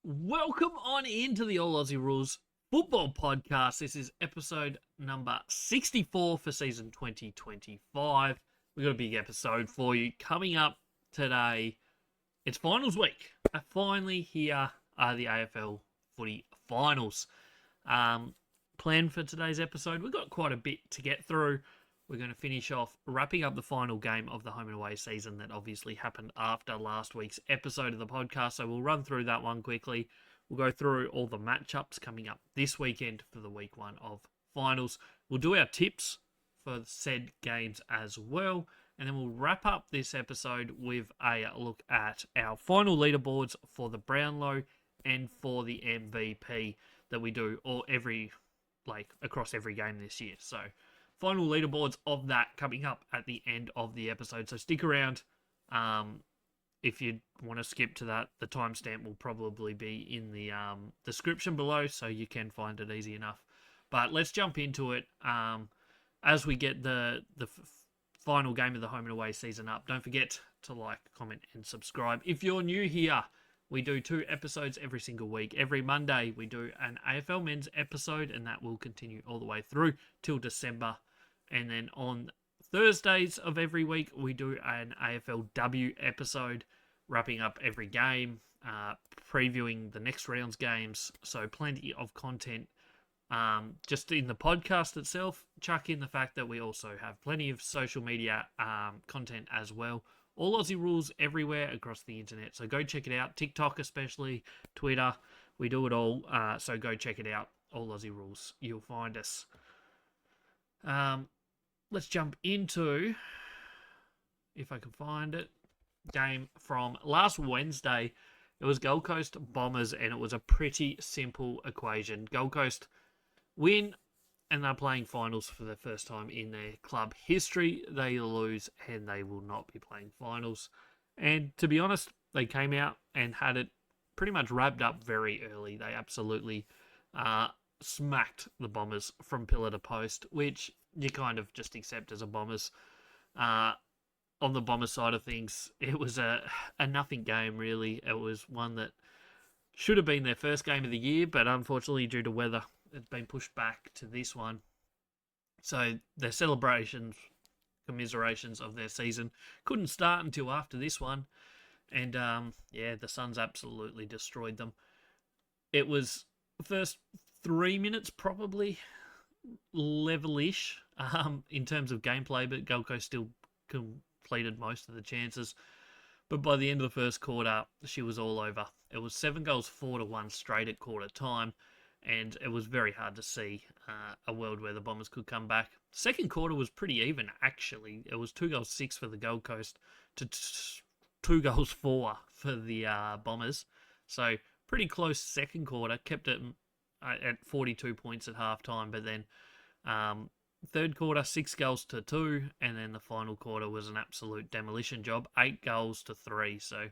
Welcome on into the All Aussie Rules Football Podcast. This is episode number 64 for season 2025. We've got a big episode for you coming up today. It's finals week. Finally, here are the AFL Footy Finals. Plan for today's episode, we've got quite a bit to get through. We're going to finish off wrapping up the final game of the home and away season that obviously happened after last week's episode of the podcast. So we'll run through that one quickly. We'll go through all the matchups coming up this weekend for the week one of finals. We'll do our tips for said games as well. And then we'll wrap up this episode with a look at our final leaderboards for the Brownlow and for the MVP that we do across every game this year. So final leaderboards of that coming up at the end of the episode. So stick around. If you want to skip to that, the timestamp will probably be in the description below, so you can find it easy enough. But let's jump into it as we get the final game of the home and away season up. Don't forget to like, comment, and subscribe. If you're new here, we do 2 episodes every single week. Every Monday, we do an AFL men's episode, and that will continue all the way through till December. And then on Thursdays of every week, we do an AFLW episode, wrapping up every game, previewing the next round's games. So plenty of content just in the podcast itself. Chuck in the fact that we also have plenty of social media content as well. All Aussie Rules everywhere across the internet. So go check it out. TikTok especially, Twitter. We do it all. So go check it out. All Aussie Rules. You'll find us. Let's jump into, if I can find it, game from last Wednesday. It was Gold Coast Bombers, and it was a pretty simple equation. Gold Coast win, and they're playing finals for the first time in their club history. They lose, and they will not be playing finals. And to be honest, they came out and had it pretty much wrapped up very early. They absolutely smacked the Bombers from pillar to post, which you kind of just accept as a Bombers. On the Bombers side of things, it was a nothing game, really. It was one that should have been their first game of the year, but unfortunately, due to weather, it's been pushed back to this one. So their celebrations, commiserations of their season couldn't start until after this one. And the Suns absolutely destroyed them. It was the first 3 minutes probably level-ish in terms of gameplay, but Gold Coast still completed most of the chances. But by the end of the first quarter, she was all over. It was 7 goals 4-1 straight at quarter time, and it was very hard to see a world where the Bombers could come back. Second quarter was pretty even, actually. It was 2 goals 6 for the Gold Coast to 2 goals 4 for the Bombers. So pretty close second quarter, kept it at 42 points at halftime, but then third quarter 6 goals to 2, and then the final quarter was an absolute demolition job, 8 goals to 3. So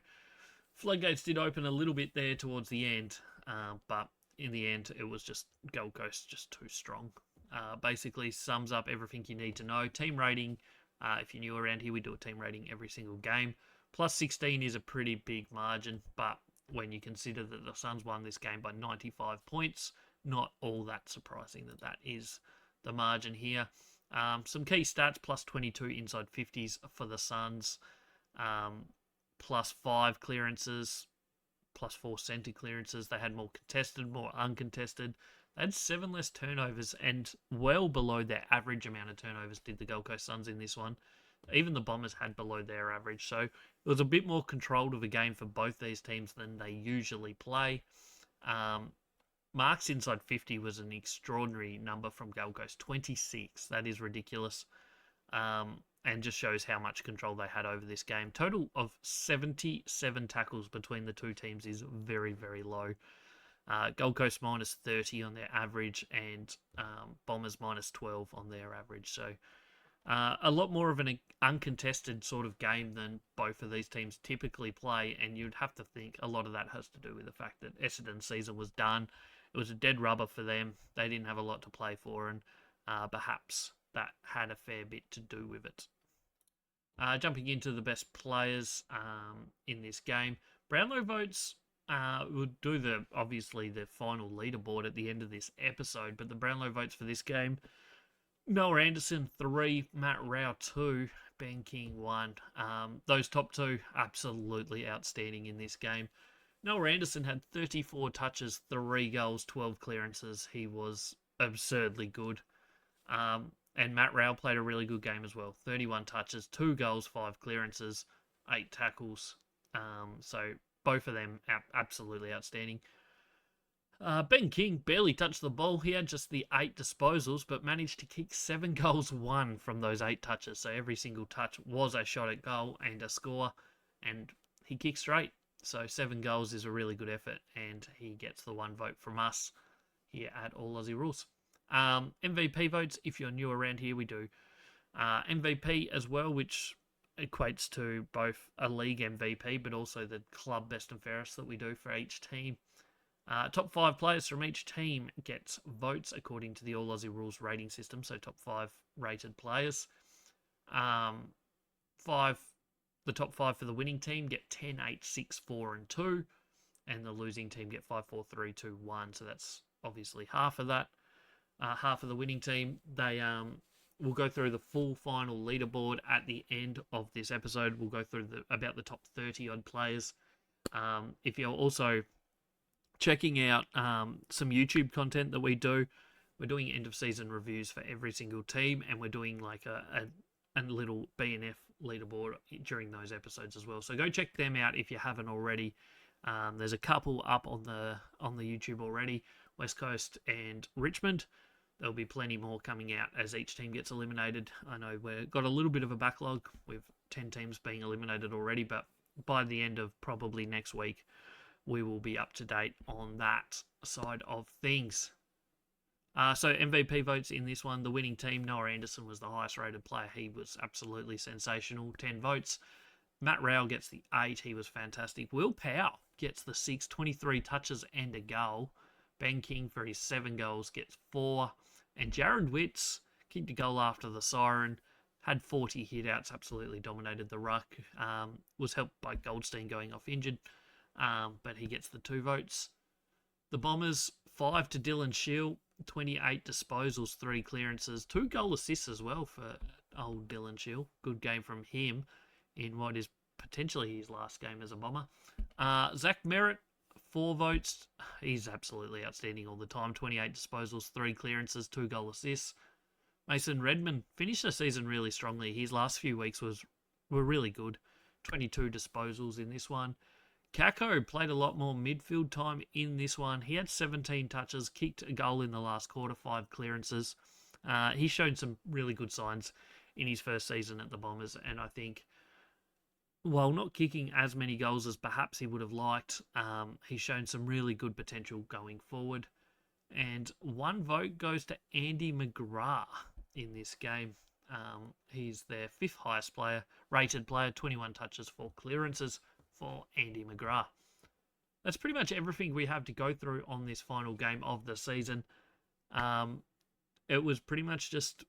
floodgates did open a little bit there towards the end, but in the end it was just Gold Coast just too strong. Basically sums up everything you need to know. Team rating, if you're new around here, we do a team rating every single game. Plus 16 is a pretty big margin, but when you consider that the Suns won this game by 95 points, not all that surprising that is the margin here. Some key stats: plus 22 inside 50s for the Suns, plus 5 clearances, plus 4 centre clearances. They had more contested, more uncontested. They had 7 less turnovers, and well below their average amount of turnovers did the Gold Coast Suns in this one. Even the Bombers had below their average, so it was a bit more controlled of a game for both these teams than they usually play. Marks inside 50 was an extraordinary number from Gold Coast, 26. That is ridiculous, and just shows how much control they had over this game. Total of 77 tackles between the two teams is very, very low. Gold Coast minus 30 on their average, and Bombers minus 12 on their average. So a lot more of an uncontested sort of game than both of these teams typically play, and you'd have to think a lot of that has to do with the fact that Essendon's season was done. It was a dead rubber for them. They didn't have a lot to play for, and perhaps that had a fair bit to do with it. Jumping into the best players in this game, Brownlow votes We'll do obviously the final leaderboard at the end of this episode, but the Brownlow votes for this game: Noah Anderson 3, Matt Rao 2, Ben King 1. Those top two absolutely outstanding in this game. Noah Anderson had 34 touches, 3 goals, 12 clearances. He was absurdly good. And Matt Rao played a really good game as well. 31 touches, 2 goals, 5 clearances, 8 tackles. So both of them absolutely outstanding. Ben King barely touched the ball. He had just the 8 disposals, but managed to kick 7 goals, 1 from those 8 touches. So every single touch was a shot at goal and a score, and he kicked straight. So 7 goals is a really good effort, and he gets the 1 vote from us here at All Aussie Rules. MVP votes, if you're new around here, we do MVP as well, which equates to both a league MVP, but also the club best and fairest that we do for each team. Top 5 players from each team gets votes according to the All Aussie Rules rating system, so top 5 rated players. The top 5 for the winning team get 10, 8, 6, 4, and 2, and the losing team get 5, 4, 3, 2, 1, so that's obviously half of that. Half of the winning team, they will go through the full final leaderboard at the end of this episode. We'll go through about the top 30 odd players. If you're also checking out some YouTube content that we do, we're doing end of season reviews for every single team, and we're doing like a little BNF leaderboard during those episodes as well. So go check them out if you haven't already. There's a couple up on the YouTube already, West Coast and Richmond. There'll be plenty more coming out as each team gets eliminated. I know we've got a little bit of a backlog with 10 teams being eliminated already, but by the end of probably next week, we will be up to date on that side of things. So MVP votes in this one. The winning team, Noah Anderson, was the highest rated player. He was absolutely sensational. 10 votes. Matt Rao gets the 8. He was fantastic. Will Powell gets the 6, 23 touches and a goal. Ben King, for his 7 goals, gets 4. And Jared Witts kicked a goal after the siren. Had 40 hitouts, absolutely dominated the ruck. Was helped by Goldstein going off injured. But he gets the 2 votes. The Bombers, 5 to Dylan Shield, 28 disposals, 3 clearances, 2 goal assists as well for old Dylan Shield. Good game from him in what is potentially his last game as a Bomber. Zach Merritt, 4 votes. He's absolutely outstanding all the time. 28 disposals, 3 clearances, 2 goal assists. Mason Redmond finished the season really strongly. His last few weeks were really good. 22 disposals in this one. Kako played a lot more midfield time in this one. He had 17 touches, kicked a goal in the last quarter, 5 clearances. He showed some really good signs in his first season at the Bombers, and I think, while not kicking as many goals as perhaps he would have liked, he's shown some really good potential going forward. And 1 vote goes to Andy McGrath in this game. He's their 5th highest rated player, 21 touches, 4 clearances for Andy McGrath. That's pretty much everything we have to go through on this final game of the season. It was pretty much just,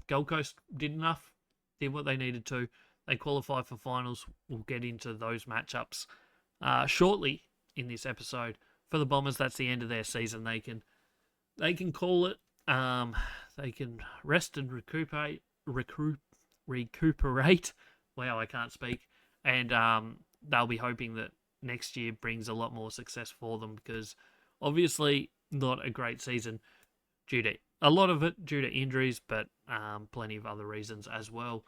Gold Coast did enough, did what they needed to. They qualified for finals. We'll get into those matchups shortly in this episode. For the Bombers, that's the end of their season. They can call it. They can rest and recuperate. Wow, I can't speak. And they'll be hoping that next year brings a lot more success for them, because obviously not a great season a lot of it due to injuries, but plenty of other reasons as well.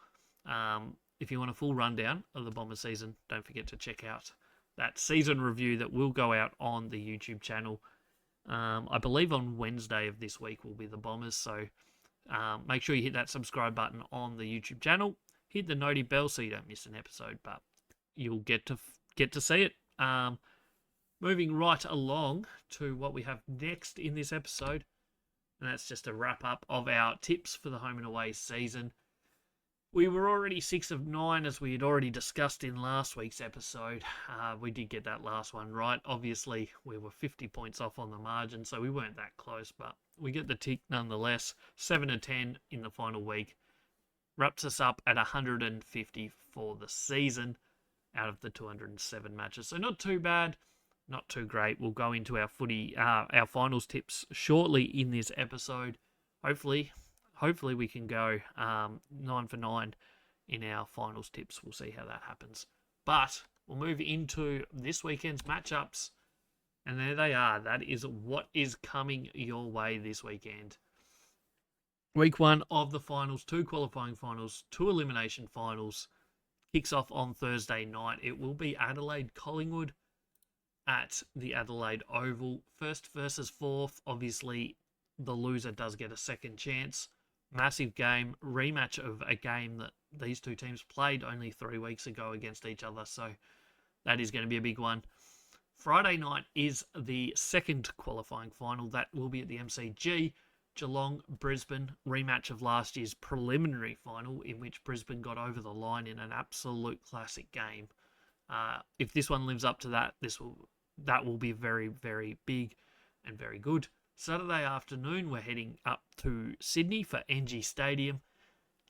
If you want a full rundown of the Bombers season, don't forget to check out that season review that will go out on the YouTube channel. I believe on Wednesday of this week will be the Bombers, so make sure you hit that subscribe button on the YouTube channel. Hit the noti bell so you don't miss an episode, but you'll get to see it. Moving right along to what we have next in this episode, and that's just a wrap up of our tips for the home and away season. We were already 6 of 9, as we had already discussed in last week's episode. We did get that last one right. Obviously, we were 50 points off on the margin, so we weren't that close, but we get the tick nonetheless. 7 of 10 in the final week. Wraps us up at 150 for the season out of the 207 matches. So not too bad. not too great. We'll go into our our finals tips shortly in this episode. Hopefully we can go 9 for 9 in our finals tips. We'll see how that happens. But we'll move into this weekend's matchups. And there they are. That is what is coming your way this weekend. Week 1 of the finals, 2 qualifying finals, 2 elimination finals. Kicks off on Thursday night. It will be Adelaide Collingwood at the Adelaide Oval. First versus fourth. Obviously, the loser does get a second chance. Massive game. Rematch of a game that these two teams played only 3 weeks ago against each other. So that is going to be a big one. Friday night is the second qualifying final. That will be at the MCG. Geelong, Brisbane, rematch of last year's preliminary final in which Brisbane got over the line in an absolute classic game. If this one lives up to that, that will be very, very big and very good. Saturday afternoon, we're heading up to Sydney for NG Stadium.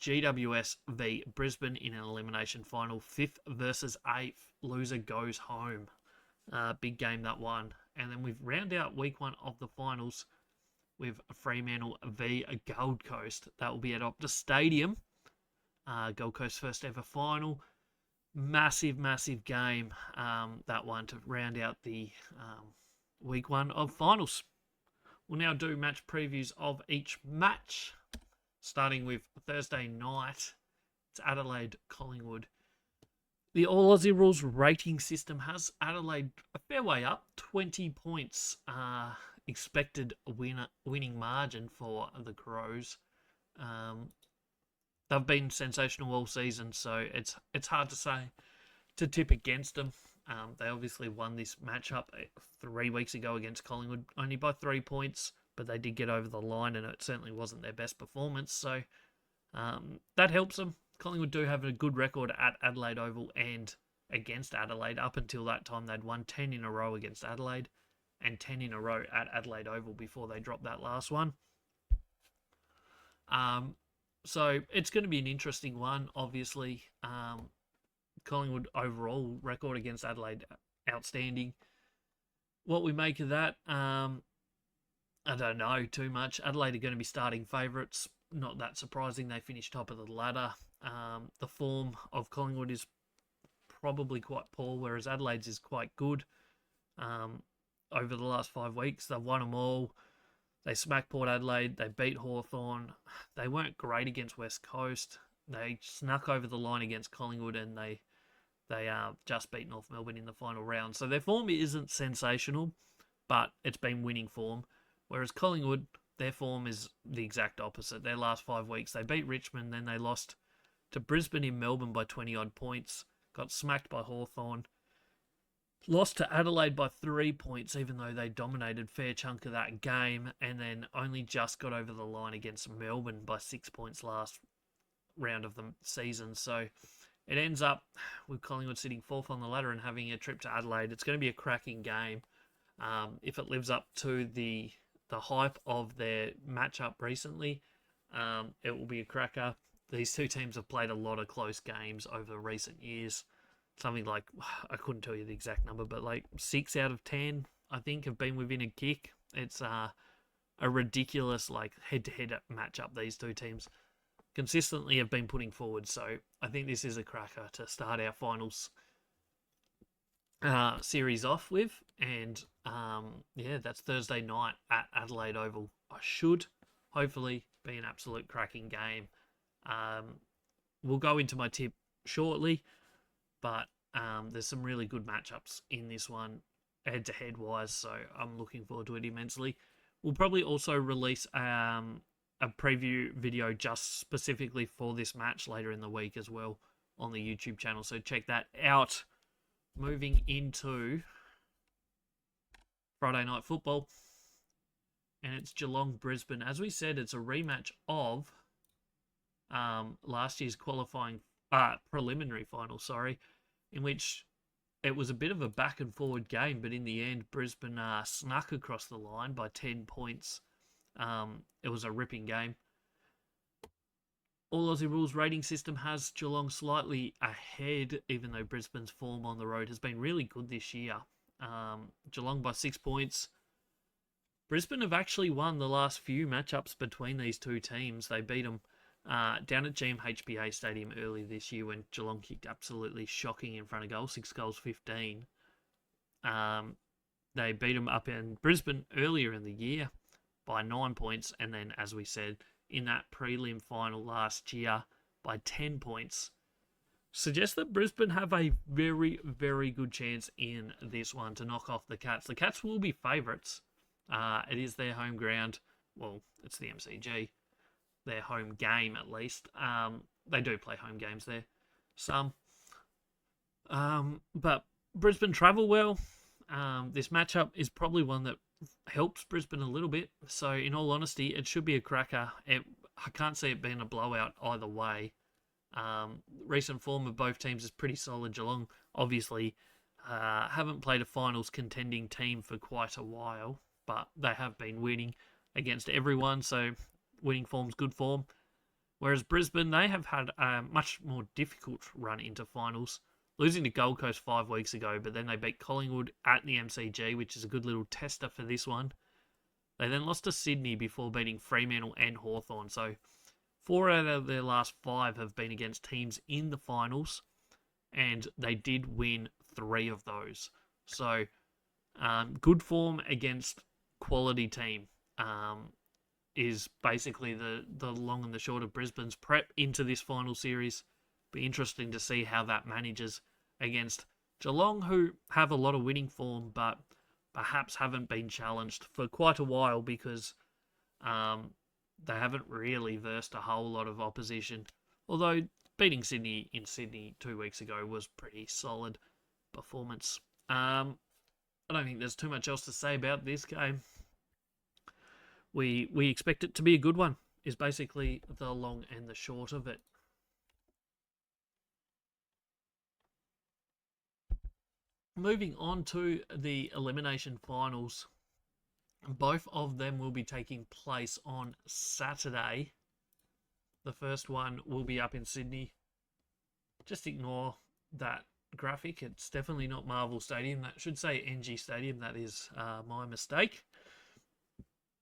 GWS v Brisbane in an elimination final. 5th versus 8th. Loser goes home. Big game, that one. And then we round out week 1 of the finals with Fremantle v Gold Coast. That will be at Optus Stadium. Gold Coast first ever final. Massive, massive game, that one, to round out the week 1 of finals. We'll now do match previews of each match, starting with Thursday night. It's Adelaide Collingwood. The All Aussie Rules rating system has Adelaide a fair way up, 20 points expected winning margin for the Crows. They've been sensational all season, so it's hard to tip against them. They obviously won this matchup 3 weeks ago against Collingwood, only by 3 points, but they did get over the line, and it certainly wasn't their best performance, so that helps them. Collingwood do have a good record at Adelaide Oval and against Adelaide. Up until that time, they'd won 10 in a row against Adelaide and 10 in a row at Adelaide Oval before they dropped that last one. So it's going to be an interesting one, obviously. Collingwood overall record against Adelaide, outstanding. What we make of that, I don't know too much. Adelaide are going to be starting favourites. Not that surprising. They finished top of the ladder. The form of Collingwood is probably quite poor, whereas Adelaide's is quite good. Over the last 5 weeks, they've won them all. They smacked Port Adelaide. They beat Hawthorn. They weren't great against West Coast. They snuck over the line against Collingwood, and they just beat North Melbourne in the final round. So their form isn't sensational, but it's been winning form. Whereas Collingwood, their form is the exact opposite. Their last 5 weeks, they beat Richmond, then they lost to Brisbane in Melbourne by 20-odd points, got smacked by Hawthorn, lost to Adelaide by 3 points, even though they dominated a fair chunk of that game, and then only just got over the line against Melbourne by 6 points last round of the season. So it ends up with Collingwood sitting 4th on the ladder and having a trip to Adelaide. It's going to be a cracking game. If it lives up to the hype of their matchup recently, it will be a cracker. These two teams have played a lot of close games over recent years. Something like, I couldn't tell you the exact number, but like 6 out of 10, I think, have been within a kick. It's a ridiculous head-to-head matchup these two teams consistently have been putting forward. So I think this is a cracker to start our finals series off with. And that's Thursday night at Adelaide Oval. I should hopefully be an absolute cracking game. We'll go into my tip shortly, but there's some really good matchups in this one, head-to-head wise, so I'm looking forward to it immensely. We'll probably also release a preview video just specifically for this match later in the week as well on the YouTube channel, so check that out. Moving into Friday night football, and it's Geelong-Brisbane. As we said, it's a rematch of last year's preliminary final, in which it was a bit of a back and forward game, but in the end, Brisbane snuck across the line by 10 points. It was a ripping game. All Aussie Rules rating system has Geelong slightly ahead, even though Brisbane's form on the road has been really good this year. Geelong by 6 points. Brisbane have actually won the last few matchups between these two teams. They beat them down at GMHBA Stadium early this year when Geelong kicked absolutely shocking in front of goal, 6 goals 15. They beat them up in Brisbane earlier in the year by 9 points, and then, as we said, in that prelim final last year by 10 points. Suggests that Brisbane have a very, very good chance in this one to knock off the Cats. The Cats will be favourites. It is their home ground. Well, it's the MCG. Their home game, at least. They do play home games there. Some. But Brisbane travel well. This matchup is probably one that helps Brisbane a little bit. So, in all honesty, it should be a cracker. I can't see it being a blowout either way. Recent form of both teams is pretty solid. Geelong, obviously, haven't played a finals contending team for quite a while, but they have been winning against everyone, so winning form's good form. Whereas Brisbane, they have had a much more difficult run into finals, losing to Gold Coast 5 weeks ago, but then they beat Collingwood at the MCG, which is a good little tester for this one. They then lost to Sydney before beating Fremantle and Hawthorn, so 4 out of their last 5 have been against teams in the finals, and they did win 3 of those. So, good form against quality team is basically the long and the short of Brisbane's prep into this final series. Be interesting to see how that manages against Geelong, who have a lot of winning form, but perhaps haven't been challenged for quite a while because they haven't really versed a whole lot of opposition. Although beating Sydney in Sydney 2 weeks ago was pretty solid performance. I don't think there's too much else to say about this game. We expect it to be a good one, is basically the long and the short of it. Moving on to the elimination finals. Both of them will be taking place on Saturday. The first one will be up in Sydney. Just ignore that graphic. It's definitely not Marvel Stadium. That should say NG Stadium. That is my mistake.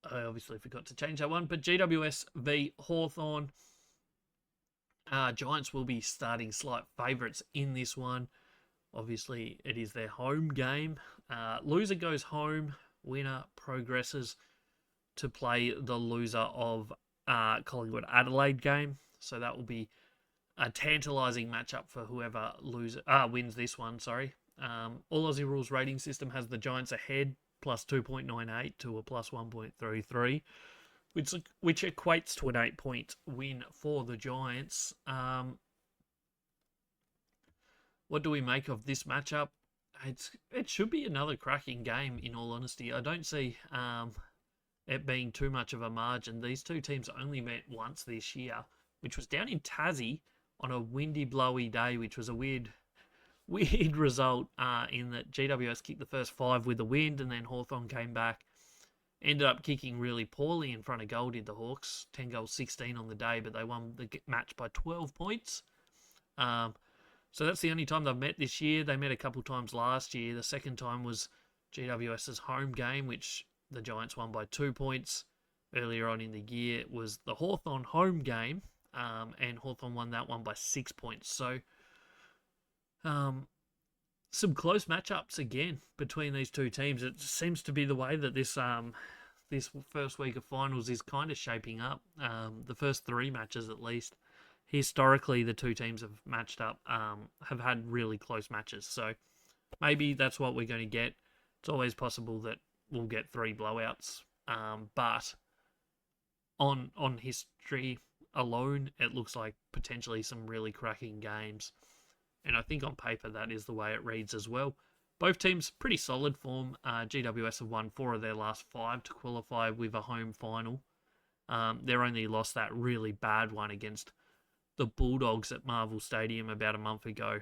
I obviously forgot to change that one. But GWS v Hawthorn. Giants will be starting slight favourites in this one. Obviously, it is their home game. Loser goes home. Winner progresses to play the loser of Collingwood Adelaide game. So that will be a tantalising matchup for whoever wins this one. All Aussie Rules rating system has the Giants ahead, plus 2.98 to a plus 1.33, which equates to an 8-point win for the Giants. What do we make of this matchup? It should be another cracking game, in all honesty. I don't see it being too much of a margin. These two teams only met once this year, which was down in Tassie on a windy, blowy day, which was a weird result in that GWS kicked the first 5 with the wind, and then Hawthorn came back. Ended up kicking really poorly in front of goal, did the Hawks. 10 goals, 16 on the day, but they won the match by 12 points. So that's the only time they've met this year. They met a couple times last year. The second time was GWS's home game, which the Giants won by 2 points. Earlier on in the year, it was the Hawthorn home game, and Hawthorn won that one by 6 points. So, some close matchups again between these two teams. It seems to be the way that this first week of finals is kind of shaping up. The first 3 matches, at least. Historically, the two teams have matched up, have had really close matches. So maybe that's what we're going to get. It's always possible that we'll get 3 blowouts. But on history alone, it looks like potentially some really cracking games. And I think on paper, that is the way it reads as well. Both teams, pretty solid form. GWS have won 4 of their last 5 to qualify with a home final. They're only lost that really bad one against the Bulldogs at Marvel Stadium about a month ago.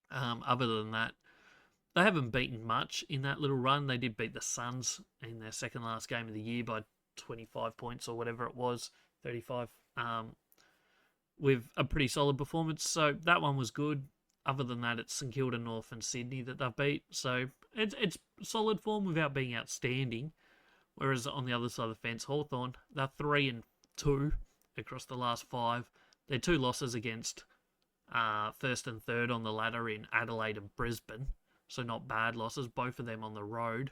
Other than that, they haven't beaten much in that little run. They did beat the Suns in their second last game of the year by 25 points or whatever it was, 35, with a pretty solid performance. So that one was good. Other than that, it's St Kilda, North and Sydney that they've beat. So it's solid form without being outstanding. Whereas on the other side of the fence, Hawthorn, they're 3-2 across the last 5. Their 2 losses against first and third on the ladder in Adelaide and Brisbane, so not bad losses. Both of them on the road.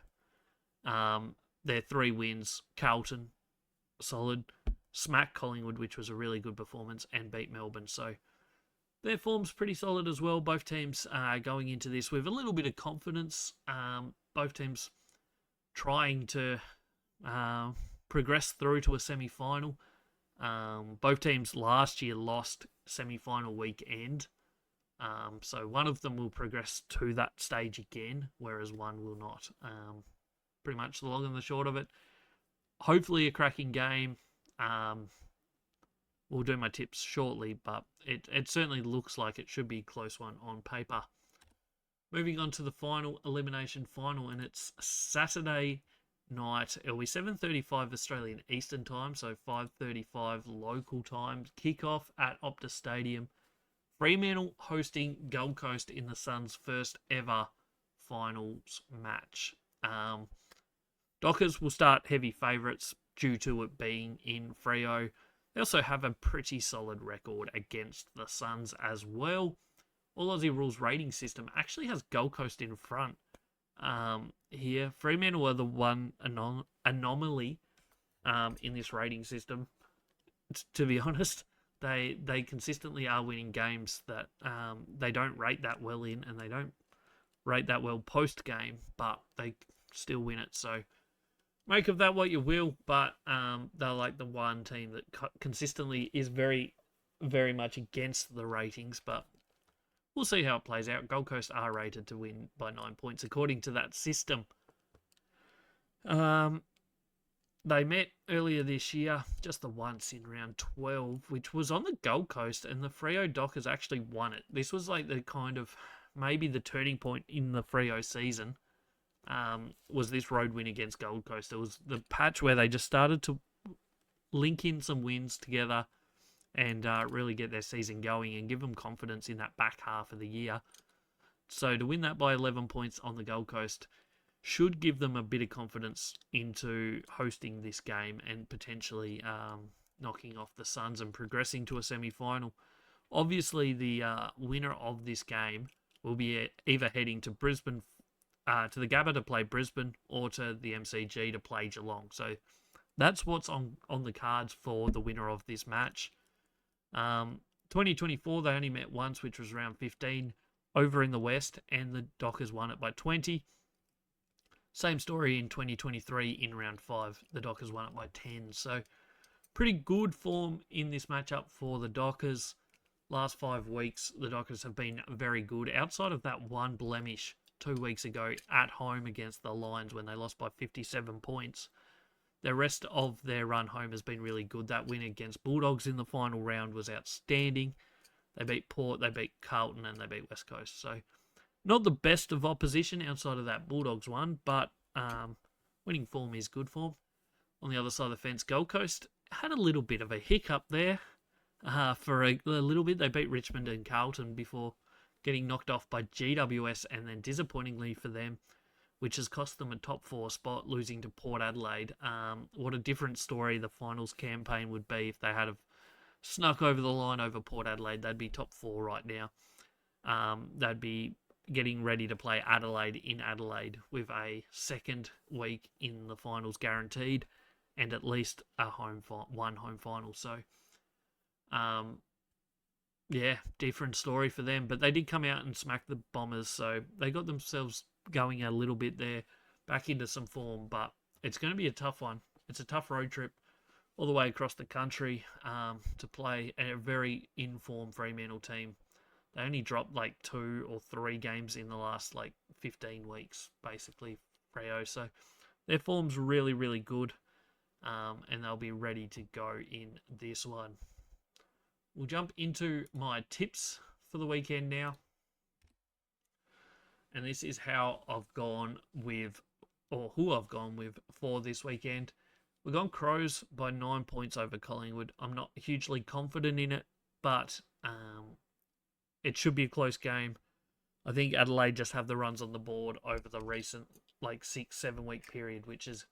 Their 3 wins: Carlton, solid; smack Collingwood, which was a really good performance, and beat Melbourne. So their form's pretty solid as well. Both teams going into this with a little bit of confidence. Both teams trying to progress through to a semi-final. Both teams last year lost semi-final weekend. So one of them will progress to that stage again, whereas one will not. Pretty much the long and the short of it. Hopefully a cracking game. We'll do my tips shortly, but it certainly looks like it should be a close one on paper. Moving on to the final elimination final, and it's Saturday night. It'll be 7:35 Australian Eastern Time, so 5:35 local time. Kickoff at Optus Stadium. Fremantle hosting Gold Coast in the Suns' first ever finals match. Dockers will start heavy favourites due to it being in Freo. They also have a pretty solid record against the Suns as well. All Aussie Rules rating system actually has Gold Coast in front here. Fremantle are the one anomaly in this rating system. To be honest, they consistently are winning games that they don't rate that well in, and they don't rate that well post-game, but they still win it. So make of that what you will, but they're like the one team that consistently is very, very much against the ratings, but we'll see how it plays out. Gold Coast are rated to win by 9 points according to that system. They met earlier this year, just the once in round 12, which was on the Gold Coast, and the Freo Dockers actually won it. This was like the kind of, maybe the turning point in the Freo season, was this road win against Gold Coast. It was the patch where they just started to link in some wins together and really get their season going and give them confidence in that back half of the year. So to win that by 11 points on the Gold Coast should give them a bit of confidence into hosting this game and potentially knocking off the Suns and progressing to a semi-final. Obviously, the winner of this game will be either heading to Brisbane, to the Gabba to play Brisbane, or to the MCG to play Geelong. So that's what's on the cards for the winner of this match. 2024, they only met once, which was round 15 over in the West, and the Dockers won it by 20. Same story in 2023 in round 5. The Dockers won it by 10. So pretty good form in this matchup for the Dockers. Last 5 weeks, the Dockers have been very good. Outside of that one blemish 2 weeks ago at home against the Lions when they lost by 57 points, the rest of their run home has been really good. That win against Bulldogs in the final round was outstanding. They beat Port, they beat Carlton, and they beat West Coast. So not the best of opposition outside of that Bulldogs one, but winning form is good form. On the other side of the fence, Gold Coast had a little bit of a hiccup there for a little bit. They beat Richmond and Carlton before getting knocked off by GWS, and then disappointingly for them, which has cost them a top 4 spot, losing to Port Adelaide. What a different story the finals campaign would be if they had snuck over the line over Port Adelaide. They'd be top 4 right now. They'd be getting ready to play Adelaide in Adelaide with a second week in the finals guaranteed and at least one home final. So, yeah, different story for them. But they did come out and smack the Bombers, so they got themselves going a little bit there, back into some form. But it's going to be a tough one. It's a tough road trip all the way across the country to play a very in-form Fremantle team. They only dropped like 2 or 3 games in the last 15 weeks, basically, Freo. So their form's really, really good, and they'll be ready to go in this one. We'll jump into my tips for the weekend now. And this is how I've gone with, or who I've gone with for this weekend. We've gone Crows by 9 points over Collingwood. I'm not hugely confident in it, but it should be a close game. I think Adelaide just have the runs on the board over the recent 6-7 week period, which is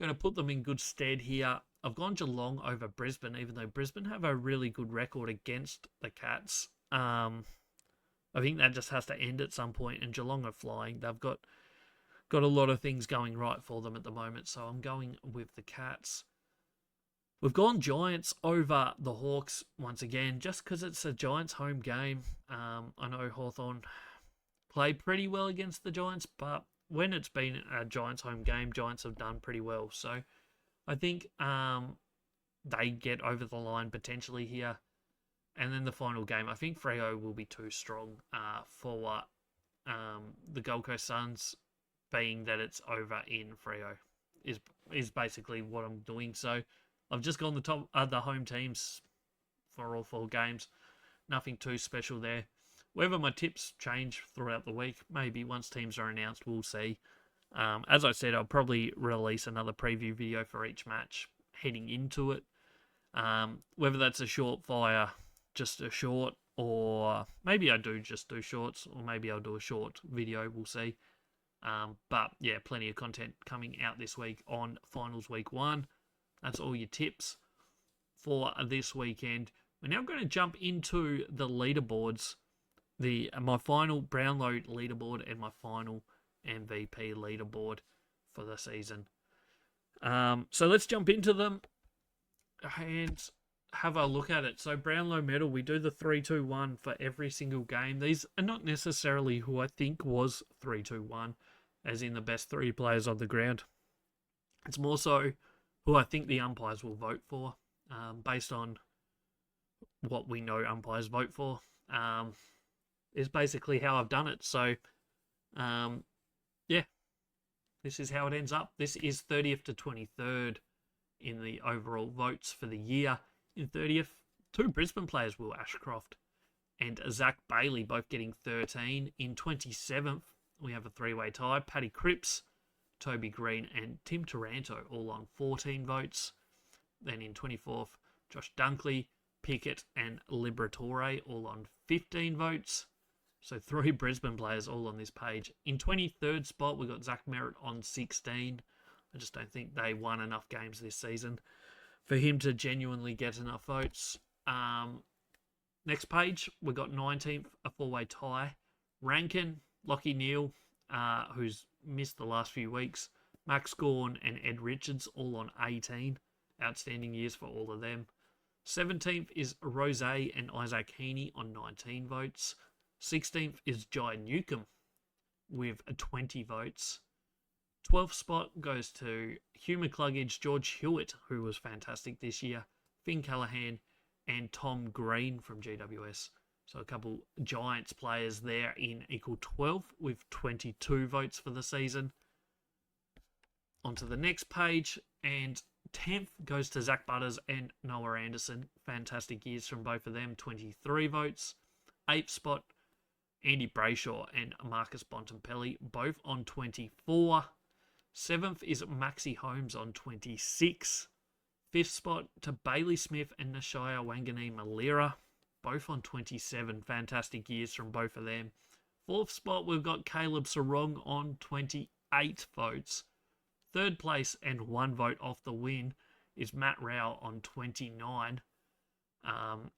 going to put them in good stead here. I've gone Geelong over Brisbane, even though Brisbane have a really good record against the Cats. I think that just has to end at some point, and Geelong are flying. They've got a lot of things going right for them at the moment, so I'm going with the Cats. We've gone Giants over the Hawks once again, just because it's a Giants home game. I know Hawthorn played pretty well against the Giants, but when it's been a Giants home game, Giants have done pretty well. So I think they get over the line potentially here. And then the final game, I think Freo will be too strong for the Gold Coast Suns, being that it's over in Freo is basically what I'm doing. So I've just gone the home teams for all 4 games. Nothing too special there. Whether my tips change throughout the week, maybe once teams are announced, we'll see. As I said, I'll probably release another preview video for each match heading into it. Whether that's a short fire, just a short, or maybe I do just do shorts, or maybe I'll do a short video, we'll see. But yeah, plenty of content coming out this week on Finals Week 1. That's all your tips for this weekend. We're now going to jump into the leaderboards. My final Brownlow leaderboard and my final MVP leaderboard for the season. So let's jump into them and have a look at it. So Brownlow medal, we do the 3-2-1 for every single game. These are not necessarily who I think was 3-2-1, as in the best 3 players on the ground. It's more so who I think the umpires will vote for, based on what we know umpires vote for. Is basically how I've done it. So, yeah, this is how it ends up. This is 30th to 23rd in the overall votes for the year. In 30th, 2 Brisbane players, Will Ashcroft and Zach Bailey, both getting 13. In 27th, we have a 3-way tie. Paddy Cripps, Toby Green and Tim Taranto all on 14 votes. Then in 24th, Josh Dunkley, Pickett and Liberatore all on 15 votes. So 3 Brisbane players all on this page. In 23rd spot, we got Zach Merritt on 16. I just don't think they won enough games this season for him to genuinely get enough votes. Next page, we got 19th, a 4-way tie. Rankin, Lockie Neal, who's missed the last few weeks. Max Gawn and Ed Richards all on 18. Outstanding years for all of them. 17th is Rose and Isaac Heaney on 19 votes. 16th is Jai Newcomb with 20 votes. 12th spot goes to Hugh McCluggage, George Hewitt, who was fantastic this year, Finn Callaghan, and Tom Green from GWS. So a couple Giants players there in equal 12th with 22 votes for the season. Onto the next page, and 10th goes to Zach Butters and Noah Anderson. Fantastic years from both of them, 23 votes. 8th spot, Andy Brayshaw and Marcus Bontempelli, both on 24. 7th is Maxi Holmes on 26. 5th spot to Bailey Smith and Nashaya Wangani Malira, both on 27. Fantastic years from both of them. 4th spot, we've got Caleb Sarong on 28 votes. 3rd place and 1 vote off the win is Matt Rao on 29.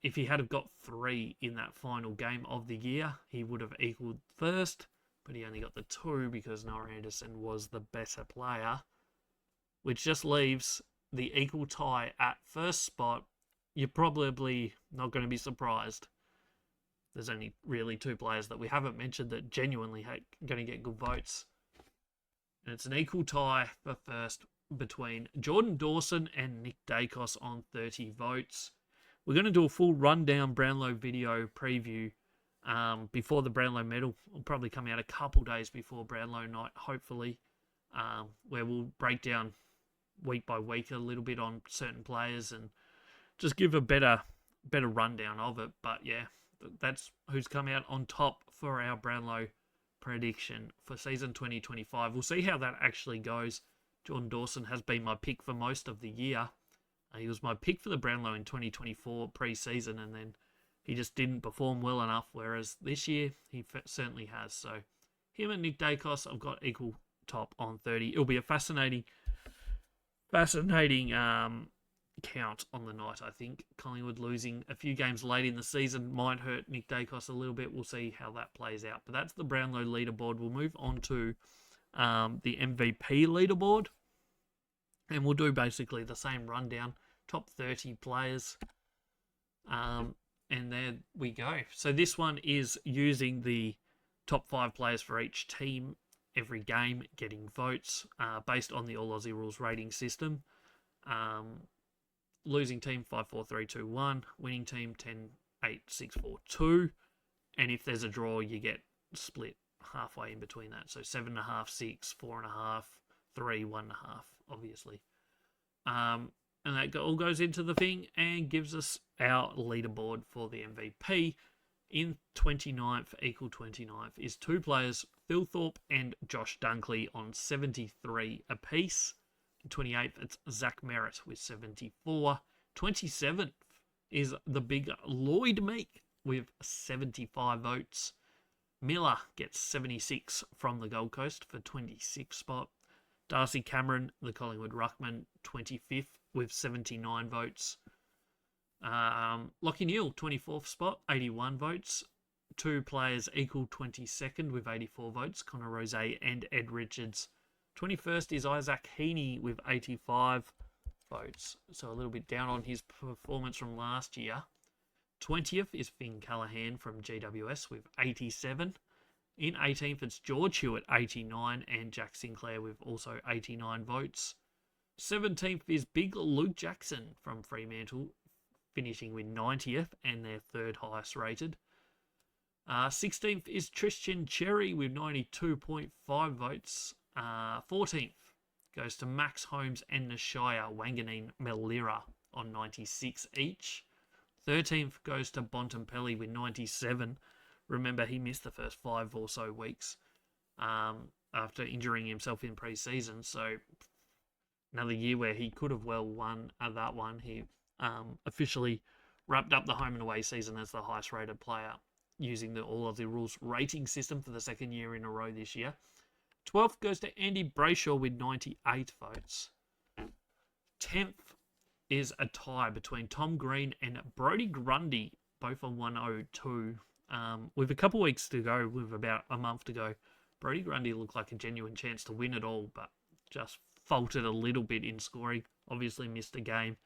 If he had have got 3 in that final game of the year, he would have equaled first, but he only got the 2 because Noah Anderson was the better player, which just leaves the equal tie at first spot. You're probably not going to be surprised. There's only really 2 players that we haven't mentioned that genuinely are going to get good votes. And it's an equal tie for first between Jordan Dawson and Nick Dacos on 30 votes. We're going to do a full rundown Brownlow video preview before the Brownlow medal. It'll probably come out a couple days before Brownlow night, hopefully, where we'll break down week by week a little bit on certain players and just give a better rundown of it. But yeah, that's who's come out on top for our Brownlow prediction for season 2025. We'll see how that actually goes. Jordan Dawson has been my pick for most of the year. He was my pick for the Brownlow in 2024 pre-season, and then He just didn't perform well enough, whereas this year he certainly has. So him and Nick Dacos, I've got equal top on 30. It'll be a fascinating count on the night, I think. Collingwood losing a few games late in the season might hurt Nick Dacos a little bit. We'll see how that plays out. But that's the Brownlow leaderboard. We'll move on to the MVP leaderboard. And we'll do basically the same rundown. Top 30 players. And there we go. So this one is using the top 5 players for each team every game, getting votes based on the All Aussie Rules rating system. Losing team 5-4-3-2-1, winning team 10-8-6-4-2, and if there's a draw, you get split halfway in between that. So 7.5, 6, 4.5, 3, 1.5, obviously. And that all goes into the thing and gives us our leaderboard for the MVP. In 29th, equal 29th, is 2 players, Phil Thorpe and Josh Dunkley, on 73 apiece. 28th, it's Zach Merritt with 74. 27th is the big Lloyd Meek with 75 votes. Miller gets 76 from the Gold Coast for 26th spot. Darcy Cameron, the Collingwood Ruckman, 25th with 79 votes. Lachie Neale, 24th spot, 81 votes. 2 players equal 22nd with 84 votes, Connor Rose and Ed Richards. 21st is Isaac Heaney with 85 votes. So a little bit down on his performance from last year. 20th is Finn Callaghan from GWS with 87. In 18th, it's George Hewitt, 89, and Jack Sinclair with also 89 votes. 17th is Big Luke Jackson from Fremantle, finishing with 90th and their 3rd highest rated. 16th is Tristan Cherry with 92.5 votes. 14th goes to Max Holmes and Nashaya Wanganeen Melira on 96 each. 13th goes to Bontempelli with 97. Remember, he missed the first 5 or so weeks after injuring himself in pre-season. So another year where he could have well won that one. He officially wrapped up the home and away season as the highest rated player using the All Aussie Rules rating system for the 2nd year in a row this year. 12th goes to Andy Brayshaw with 98 votes. 10th is a tie between Tom Green and Brodie Grundy, both on 102. With a couple weeks to go, with about a month to go, Brodie Grundy looked like a genuine chance to win it all, but just faltered a little bit in scoring. Obviously missed a game,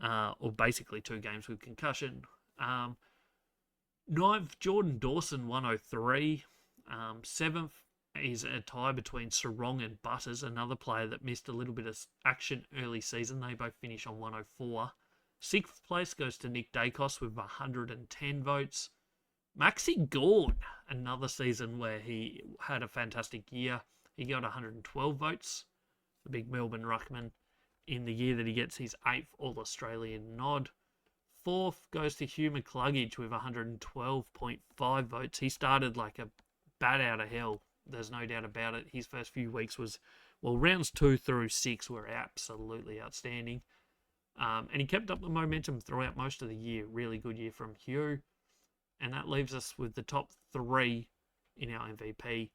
or basically 2 games with concussion. 9th, Jordan Dawson, 103. 7th is a tie between Sarong and Butters, another player that missed a little bit of action early season. They both finish on 104. 6th place goes to Nick Dacos with 110 votes. Maxi Gawn, another season where he had a fantastic year. He got 112 votes. The big Melbourne ruckman in the year that he gets his 8th All-Australian nod. 4th goes to Hugh McCluggage with 112.5 votes. He started like a bat out of hell. There's no doubt about it. His first few weeks rounds 2 through 6 were absolutely outstanding. And he kept up the momentum throughout most of the year. Really good year from Hugh. And that leaves us with the top 3 in our MVP.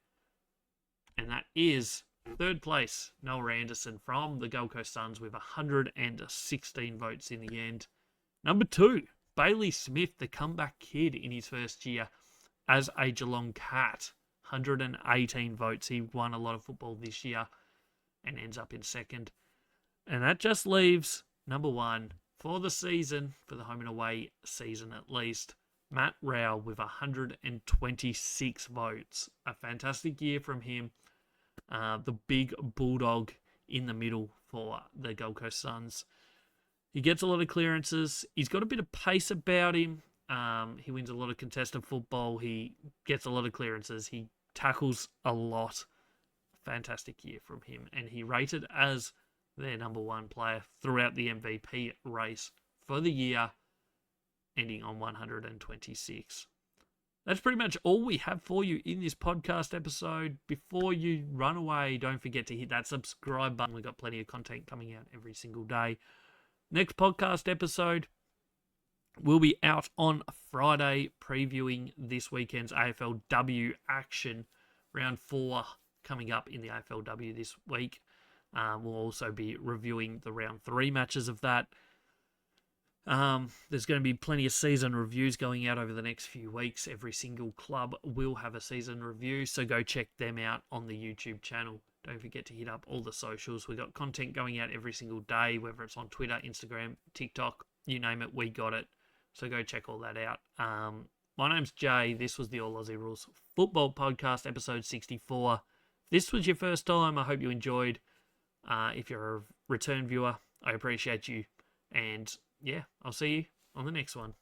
And that is 3rd place, Noah Anderson from the Gold Coast Suns with 116 votes in the end. Number 2, Bailey Smith, the comeback kid in his first year as a Geelong Cat. 118 votes. He won a lot of football this year and ends up in 2nd. And that just leaves number 1 for the season, for the home and away season at least, Matt Rowell with 126 votes. A fantastic year from him. The big bulldog in the middle for the Gold Coast Suns. He gets a lot of clearances. He's got a bit of pace about him. He wins a lot of contested football. He gets a lot of clearances. He tackles a lot. Fantastic year from him. And he rated as their number 1 player throughout the MVP race for the year, ending on 126. That's pretty much all we have for you in this podcast episode. Before you run away, don't forget to hit that subscribe button. We've got plenty of content coming out every single day. Next podcast episode, We'll be out on Friday previewing this weekend's AFLW action. Round 4 coming up in the AFLW this week. We'll also be reviewing the round 3 matches of that. There's going to be plenty of season reviews going out over the next few weeks. Every single club will have a season review, so go check them out on the YouTube channel. Don't forget to hit up all the socials. We've got content going out every single day, whether it's on Twitter, Instagram, TikTok, you name it, we got it. So go check all that out. My name's Jay. This was the All Aussie Rules Football Podcast, episode 64. If this was your first time, I hope you enjoyed. If you're a return viewer, I appreciate you. And yeah, I'll see you on the next one.